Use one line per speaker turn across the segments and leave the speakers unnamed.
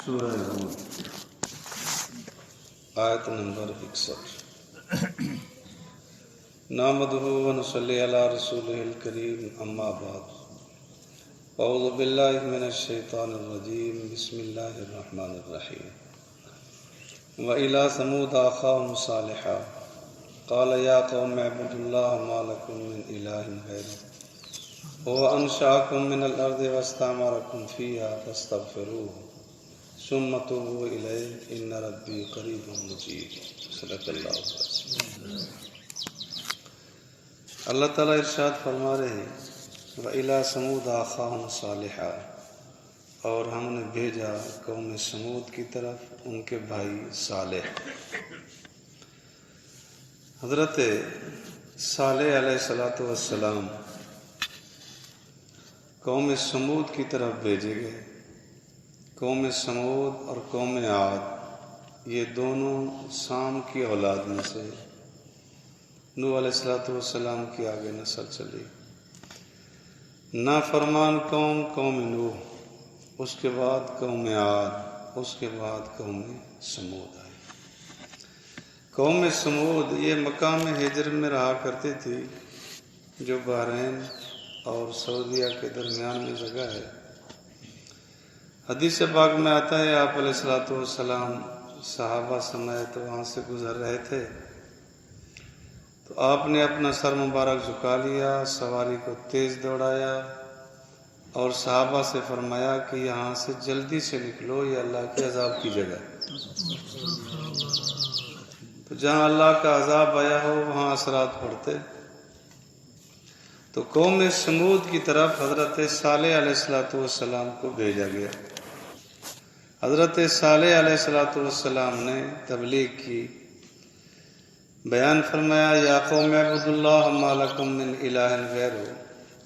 سورہ ہود آیت نمبر 61۔ نحمدہ و نصلی علی رسولہ الکریم، اما بعد، اعوذ باللہ من الشیطان الرجیم، بسم اللہ الرحمن الرحیم۔ وإلی ثمود أخاهم صالحا قال یا قوم اعبدوا اللہ ما لکم من الہ غیرہ هو انشأکم من الارض واستعمرکم فیہا فاستغفروہ ثم توبوا الیہ ان ربی قریب مجیب۔ صدق اللہ العظیم۔ اللہ تعالیٰ ارشاد فرما رہے ہیں وَإِلَىٰ ثَمُودَ أَخَاهُمْ صَالِحًا، اور ہم نے بھیجا قوم سمود کی طرف ان کے بھائی صالح۔ حضرت صالح علیہ السلام قوم سمود کی طرف بھیجے گئے۔ قوم سمود اور قوم عاد یہ دونوں سام کی اولاد میں سے، نوح علیہ السلام کی آگے نسل چلی۔ نافرمان قوم نوح، اس کے بعد قوم عاد، اس کے بعد قوم سمود آئی۔ قوم سمود یہ مقام ہجر میں رہا کرتی تھی، جو بحرین اور سعودیہ کے درمیان میں جگہ ہے۔ حدیث پاک میں آتا ہے آپ علیہ السلام صحابہ سمیت وہاں سے گزر رہے تھے، تو آپ نے اپنا سر مبارک جھکا لیا، سواری کو تیز دوڑایا اور صحابہ سے فرمایا کہ یہاں سے جلدی سے نکلو، یہ اللہ کے عذاب کی جگہ ہے۔ تو جہاں اللہ کا عذاب آیا ہو وہاں اثرات پڑتے۔ تو قوم سمود کی طرف حضرت صالح علیہ السلام کو بھیجا گیا۔ حضرت صالح علیہ السلام نے تبلیغ کی، بیان فرمایا یا قوم اعبدوا اللہ ما لکم من الہ غیرہ،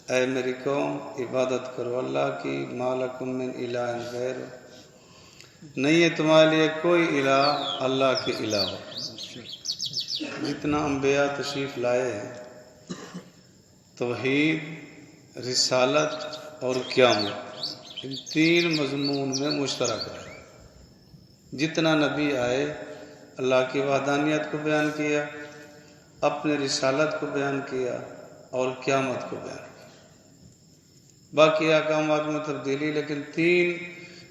اے میری قوم عبادت کرو اللہ کی، ما لکم من الہ غیرہ، نہیں ہے تمہارے لیے کوئی الہ اللہ کے علاوہ۔ جتنا انبیاء تشریف لائے ہیں، توحید، رسالت اور قیامت، ان تین مضمون میں مشترک ہے۔ جتنا نبی آئے اللہ کی وحدانیت کو بیان کیا، اپنے رسالت کو بیان کیا اور قیامت کو بیان کیا۔ باقی احکامات میں تبدیلی، لیکن تین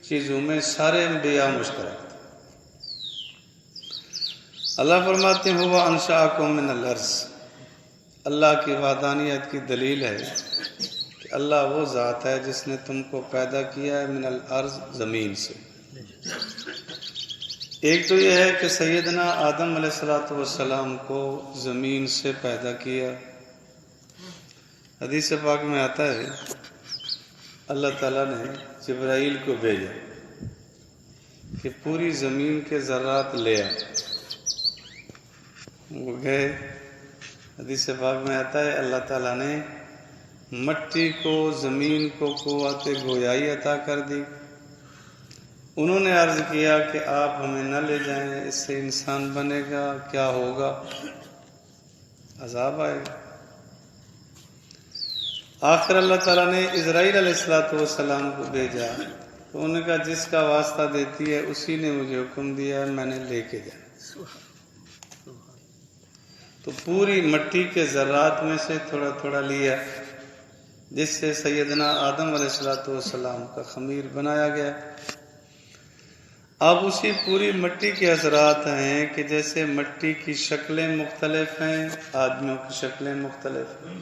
چیزوں میں سارے انبیاء مشترک تھے۔ اللہ فرماتے ہیں هو انشأکم من الارض، اللہ کی وحدانیت کی دلیل ہے کہ اللہ وہ ذات ہے جس نے تم کو پیدا کیا ہے من الارض، زمین سے۔ ایک تو یہ ہے کہ سیدنا آدم علیہ السلام کو زمین سے پیدا کیا۔ حدیث پاک میں آتا ہے اللہ تعالیٰ نے جبرائیل کو بھیجا کہ پوری زمین کے ذرات لے آ۔ وہ گئے۔ حدیث پاک میں آتا ہے اللہ تعالیٰ نے مٹی کو، زمین کو قوت گویائی عطا کر دی۔ انہوں نے عرض کیا کہ آپ ہمیں نہ لے جائیں، اس سے انسان بنے گا، کیا ہوگا؟ عذاب آئے گا۔ آخر اللہ تعالیٰ نے اسرائیل علیہ السلام کو بھیجا، تو انہوں نے کہا جس کا واسطہ دیتی ہے اسی نے مجھے حکم دیا ہے، میں نے لے کے جانا۔ تو پوری مٹی کے ذرات میں سے تھوڑا تھوڑا لیا، جس سے سیدنا آدم علیہ السلام کا خمیر بنایا گیا۔ اب اسی پوری مٹی کے اثرات ہیں کہ جیسے مٹی کی شکلیں مختلف ہیں، آدمیوں کی شکلیں مختلف ہیں،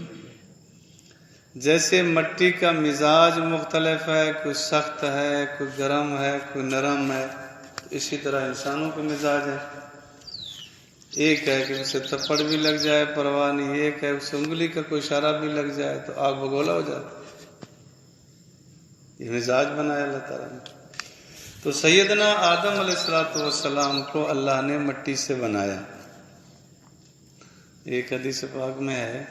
جیسے مٹی کا مزاج مختلف ہے، کوئی سخت ہے، کوئی گرم ہے، کوئی نرم ہے، اسی طرح انسانوں کے مزاج ہیں۔ ایک ہے کہ اسے تھپڑ بھی لگ جائے پرواہ نہیں، ایک ہے اسے انگلی کا کوئی اشارہ بھی لگ جائے تو آگ بگولا ہو جاتا۔ یہ مزاج بنایا اللہ تعالیٰ نے۔ تو سیدنا آدم علیہ السلام کو اللہ نے مٹی سے بنایا۔ ایک حدیث پاک میں ہے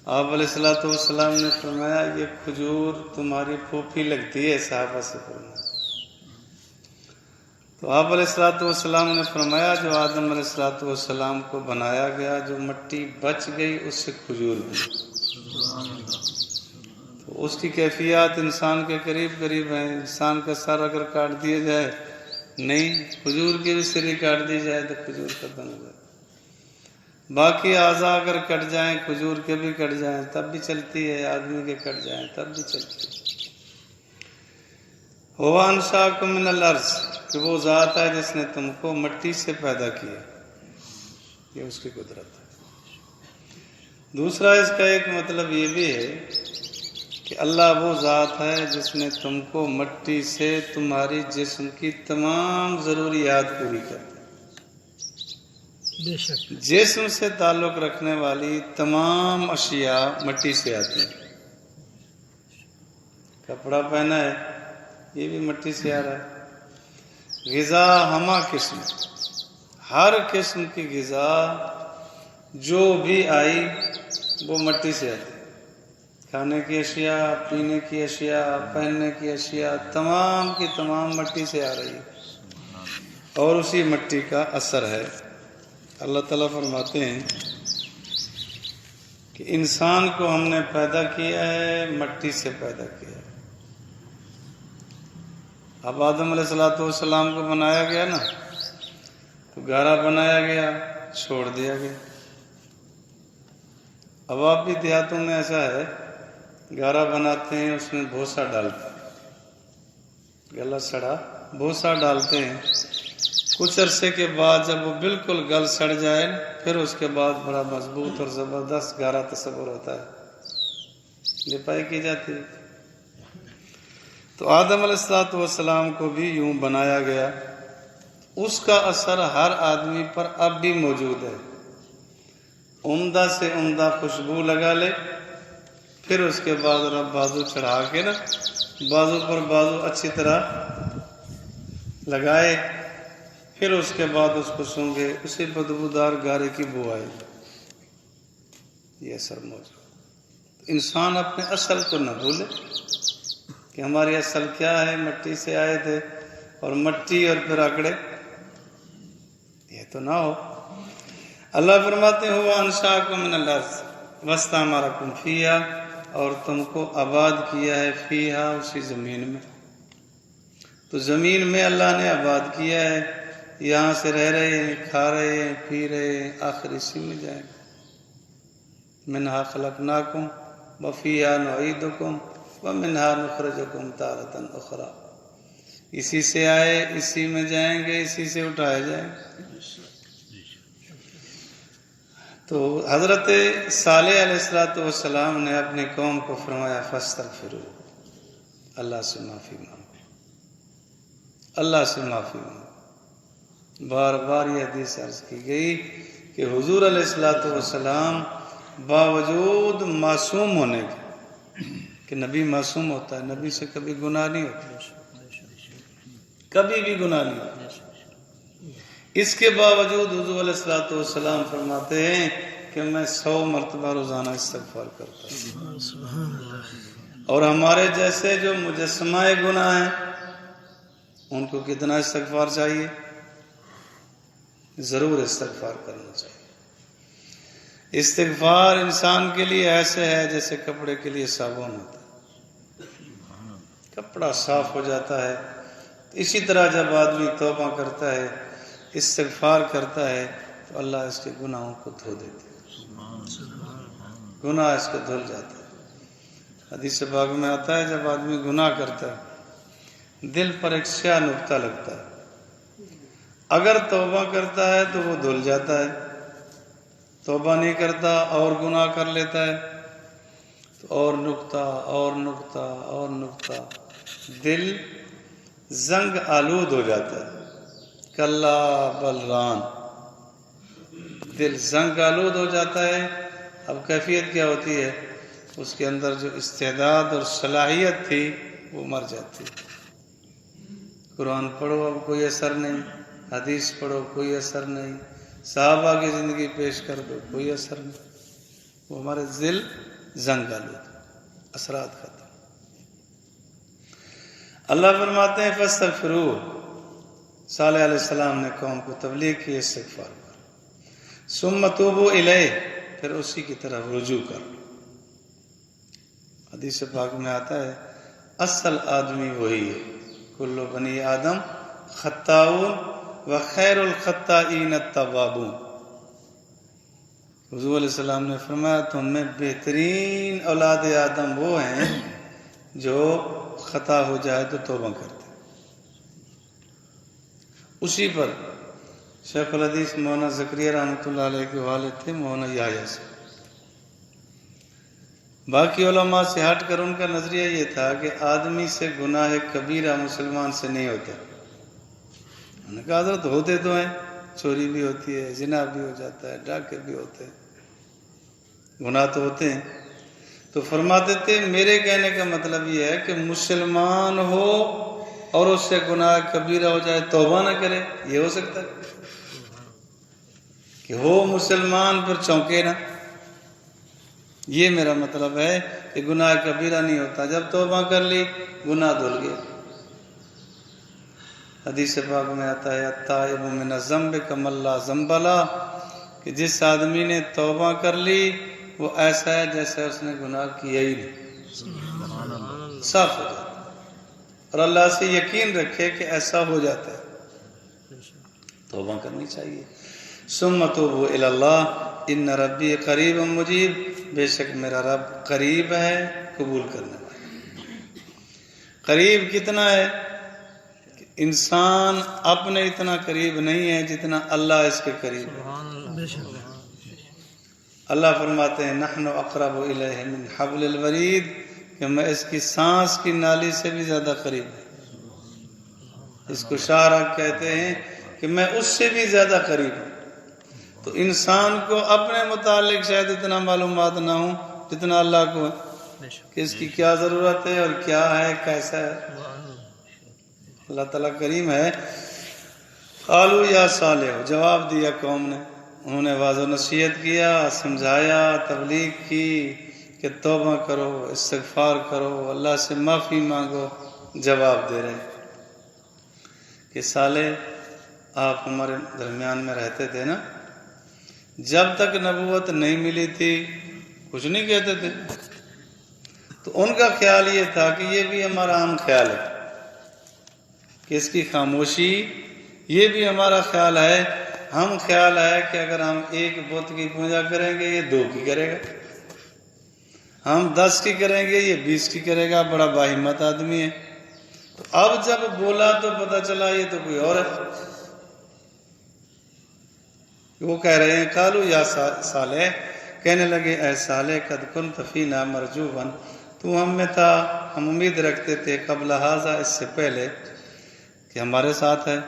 آپ علیہ السلام نے فرمایا یہ کھجور تمہاری پھوپھی لگتی ہے، صحابہ سے فرمایا۔ تو آپ علیہ السلام نے فرمایا جو آدم علیہ السلام کو بنایا گیا، جو مٹی بچ گئی اس سے کھجور بنی۔ تو اس کی کیفیات انسان کے قریب قریب ہیں. انسان کا سر اگر کاٹ دیا جائے نہیں، کھجور کی بھی سری کاٹ دی جائے تو کھجور ختم ہو جائے. باقی اعضاء اگر کٹ جائیں، کھجور کے بھی کٹ جائیں تب بھی چلتی ہے، آدمی کے کٹ جائیں تب بھی چلتی ہے. ہوا انشاکم من الارض، کہ وہ ذات ہے جس نے تم کو مٹی سے پیدا کیا، یہ اس کی قدرت ہے. دوسرا اس کا ایک مطلب یہ بھی ہے کہ اللہ وہ ذات ہے جس نے تم کو مٹی سے تمہاری جسم کی تمام ضروریات پوری کر دی. جسم سے تعلق رکھنے والی تمام اشیاء مٹی سے آتی ہیں. کپڑا پہنا ہے یہ بھی مٹی سے آ رہا ہے. غذا ہمہ قسم، ہر قسم کی غذا جو بھی آئی وہ مٹی سے آتی. کھانے کی اشیاء، پینے کی اشیاء، پہننے کی اشیاء تمام کی تمام مٹی سے آ رہی ہے اور اسی مٹی کا اثر ہے. اللہ تعالیٰ فرماتے ہیں کہ انسان کو ہم نے پیدا کیا ہے، مٹی سے پیدا کیا ہے. اب آدم علیہ السلام کو بنایا گیا نا تو گارا بنایا گیا، چھوڑ دیا گیا. اب آپ بھی دیہاتوں میں ایسا ہے، گارا بناتے ہیں اس میں بھوسا ڈالتے ہیں، گلا سڑا بھوسا ڈالتے ہیں. کچھ عرصے کے بعد جب وہ بالکل گل سڑ جائے پھر اس کے بعد بڑا مضبوط اور زبردست گارا تصور ہوتا ہے، لپائی کی جاتی ہے. تو آدم علیہ السلام کو بھی یوں بنایا گیا. اس کا اثر ہر آدمی پر اب بھی موجود ہے. عمدہ سے عمدہ خوشبو لگا لے، پھر اس کے بعد رب بازو چڑھا کے نا بازو پر بازو اچھی طرح لگائے، پھر اس کے بعد اس کو سونگے، اسی بدبودار گارے کی بو آئے. یہ اثر موجود. انسان اپنے اصل کو نہ بھولے کہ ہماری اصل کیا ہے، مٹی سے آئے تھے اور مٹی اور پھر آکڑے، یہ تو نہ ہو. اللہ فرماتے ہیں ہوا انشاکم من الارض واستعمرکم فیہا، اور تم کو آباد کیا ہے فیہا، اسی زمین میں. تو زمین میں اللہ نے آباد کیا ہے، یہاں سے رہ رہے ہیں، کھا رہے ہیں، پی رہے ہیں، آخر اسی میں جائیں گے. منہا خلقناکم وفیہا نعیدکم ومنہا نخرجکم تارۃ اخری. اسی سے آئے، اسی میں جائیں گے، اسی سے اٹھائے جائیں گے. تو حضرت صالح علیہ السلام نے اپنی قوم کو فرمایا فاستغفروا، اللہ سے معافی مانگو، اللہ سے معافی مانگو. بار بار یہ حدیث عرض کی گئی کہ حضور علیہ السلام باوجود معصوم ہونے کے، کہ نبی معصوم ہوتا ہے، نبی سے کبھی گناہ نہیں ہوتا، کبھی بھی گناہ نہیں ہوتا. اس کے باوجود حضور علیہ السلام فرماتے ہیں کہ میں 100 مرتبہ روزانہ استغفار کرتا ہوں. اور ہمارے جیسے جو مجسمہ گناہ ہیں ان کو کتنا استغفار چاہیے؟ ضرور استغفار کرنا چاہیے. استغفار انسان کے لیے ایسے ہے جیسے کپڑے کے لیے صابن ہوتا ہے، کپڑا صاف ہو جاتا ہے. اسی طرح جب آدمی توبہ کرتا ہے، استغفار کرتا ہے تو اللہ اس کے گناہوں کو دھو دیتے ہیں، گناہ اس کو دھل جاتا ہے. حدیث پاک میں آتا ہے جب آدمی گناہ کرتا ہے دل پر ایک سیاہ نقطہ لگتا ہے، اگر توبہ کرتا ہے تو وہ دھل جاتا ہے، توبہ نہیں کرتا اور گناہ کر لیتا ہے تو اور نقطہ اور نقطہ اور نقطہ، دل زنگ آلود ہو جاتا ہے. کلا بل ران، دل زنگ آلود ہو جاتا ہے. اب کیفیت کیا ہوتی ہے؟ اس کے اندر جو استعداد اور صلاحیت تھی وہ مر جاتی. قرآن پڑھو اب کوئی اثر نہیں، حدیث پڑھو کوئی اثر نہیں، صحابہ کی زندگی پیش کر دو کوئی اثر نہیں. وہ ہمارے دل زنگ آلود، اثرات ختم. اللہ فرماتے ہیں فاستغفروا، صالح علیہ السلام نے قوم کو تبلیغ کی استغفار پر. ثم توبوا الیہ، پھر اسی کی طرف رجوع کر لو. حدیث پاک میں آتا ہے اصل آدمی وہی ہے، کل بنی آدم خطاؤن و خیر الخطائین التوابون۔ حضور علیہ السلام نے فرمایا تم میں بہترین اولاد آدم وہ ہیں جو خطا ہو جائے تو توبہ کرتے۔ اسی پر شیخ الحدیث مولانا زکریا رحمۃ اللہ علیہ کے والد تھے مولانا یحییٰ سے۔ باقی علماء سے ہٹ کر ان کا نظریہ یہ تھا کہ آدمی سے گناہ کبیرہ مسلمان سے نہیں ہوتا۔ انہوں نے کہا حضرت ہوتے تو ہیں، چوری بھی ہوتی ہے، زنا بھی ہو جاتا ہے، ڈاکے بھی ہوتے ہیں، گناہ تو ہوتے ہیں۔ تو فرماتے تھے میرے کہنے کا مطلب یہ ہے کہ مسلمان ہو اور اس سے گناہ کبیرہ ہو جائے توبہ نہ کرے، یہ ہو سکتا ہے کہ ہو مسلمان پر چونکے نہ؟ یہ میرا مطلب ہے کہ گناہ کبیرہ نہیں ہوتا، جب توبہ کر لی گناہ دھل گیا۔ حدیث پاک میں آتا ہے التائب من الذنب کمن لا ذنب لہ، کہ جس آدمی نے توبہ کر لی وہ ایسا ہے جیسے اس نے گناہ کیا ہی نہیں، صاف ہو جاتا ہے۔ اور اللہ سے یقین رکھے کہ ایسا ہو جاتا ہے، توبہ کرنی چاہیے۔ ثم توبوا الی اللہ ان ربی قریب مجیب، بے شک میرا رب قریب ہے قبول کرنے والا۔ قریب کتنا ہے؟ انسان اپنے اتنا قریب نہیں ہے جتنا اللہ اس کے قریب ہے۔ اللہ فرماتے ہیں نحن اقرب الیہ من حبل الورید، کہ میں اس کی سانس کی نالی سے بھی زیادہ قریب ہوں۔ اس کو شاعر کہتے ہیں کہ میں اس سے بھی زیادہ قریب ہوں۔ تو انسان کو اپنے متعلق شاید اتنا معلومات نہ ہوں جتنا اللہ کو ہے کہ اس کی کیا ضرورت ہے اور کیا ہے، کیسا ہے۔ اللہ تعالیٰ کریم ہے۔ قالوا یا صالح، جواب دیا قوم نے، انہوں نے واضح نصیحت کیا، سمجھایا، تبلیغ کی کہ توبہ کرو، استغفار کرو، اللہ سے معافی مانگو۔ جواب دے رہے کہ صالح آپ ہمارے درمیان میں رہتے تھے نا، جب تک نبوت نہیں ملی تھی کچھ نہیں کہتے تھے، تو ان کا خیال یہ تھا کہ یہ بھی ہمارا عام خیال ہے کہ اس کی خاموشی، یہ بھی ہمارا خیال ہے۔ ہم خیال ہے کہ اگر ہم ایک بت کی پوجا کریں گے یہ 2 کی کرے گا، ہم 10 کی کریں گے یہ 20 کی کرے گا، بڑا باہمت آدمی ہے۔ تو اب جب بولا تو پتہ چلا یہ تو کوئی اور ہے۔ وہ کہہ رہے ہیں قالوا یا صالح، کہنے لگے اے صالح قد کنت فینا مرجوا، تو ہم میں تھا، ہم امید رکھتے تھے قبل ھذا، اس سے پہلے کہ ہمارے ساتھ ہے،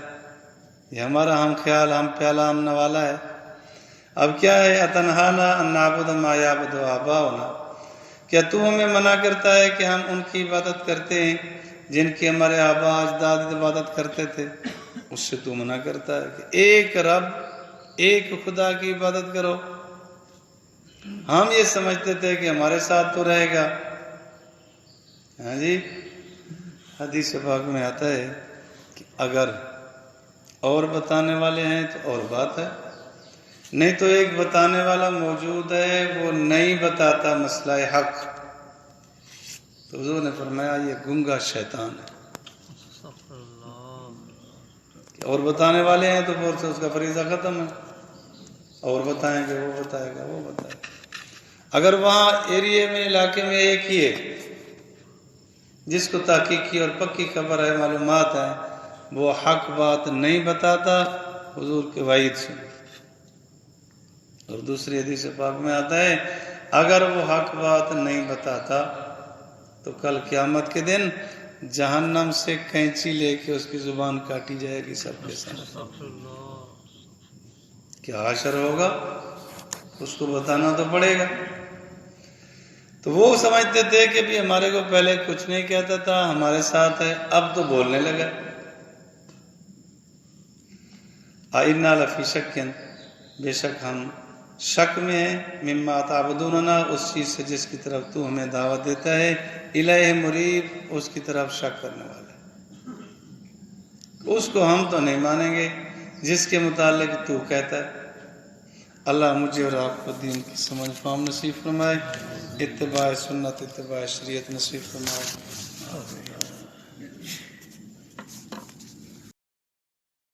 یہ ہمارا ہم خیال، ہم پیالہ ہم نوالا ہے۔ اب کیا ہے اتنہانا ان نعبد ما یعبد آباؤنا، کیا تو ہمیں منع کرتا ہے کہ ہم ان کی عبادت کرتے ہیں جن کی ہمارے آبا اجداد عبادت کرتے تھے؟ اس سے تو منع کرتا ہے کہ ایک رب، ایک خدا کی عبادت کرو۔ ہم یہ سمجھتے تھے کہ ہمارے ساتھ تو رہے گا۔ ہاں جی، حدیث پاک میں آتا ہے کہ اگر اور بتانے والے ہیں تو اور بات ہے، نہیں تو ایک بتانے والا موجود ہے وہ نہیں بتاتا مسئلہ حق۔ تو حضور نے فرمایا یہ گنگا شیطان ہے۔ اور بتانے والے ہیں تو پھر سے اس کا فریضہ ختم ہے، اور بتائیں گے، وہ بتائے گا، وہ بتائے گا۔ اگر وہاں ایریے میں، علاقے میں ایک ہی ہے جس کو تحقیقی اور پکی خبر ہے، معلومات ہیں، وہ حق بات نہیں بتاتا، حضور کے وعید سے۔ اور دوسری حدیث پاک میں آتا ہے اگر وہ حق بات نہیں بتاتا تو کل قیامت کے دن جہنم سے کینچی لے کے اس کی زبان کاٹی جائے گی سب کے ساتھ۔ کیا حشر ہوگا، اس کو بتانا تو پڑے گا۔ تو وہ سمجھتے تھے کہ بھی ہمارے کو پہلے کچھ نہیں کہتا تھا، ہمارے ساتھ ہے، اب تو بولنے لگا۔ اِنَّا لَفِي شَكٍّ، بے شک ہم شک میں ہیں، مما تعبدوننا، اس چیز سے جس کی طرف تو ہمیں دعوت دیتا ہے، الیہ مریب، اس کی طرف شک کرنے والے، اس کو ہم تو نہیں مانیں گے جس کے متعلق تو کہتا ہے۔ اللہ مجھے اور آپ کو دین کی سمجھ فہم نصیب فرمائے۔ اتباع سنت اتباع شریعت نصیب فرمائے.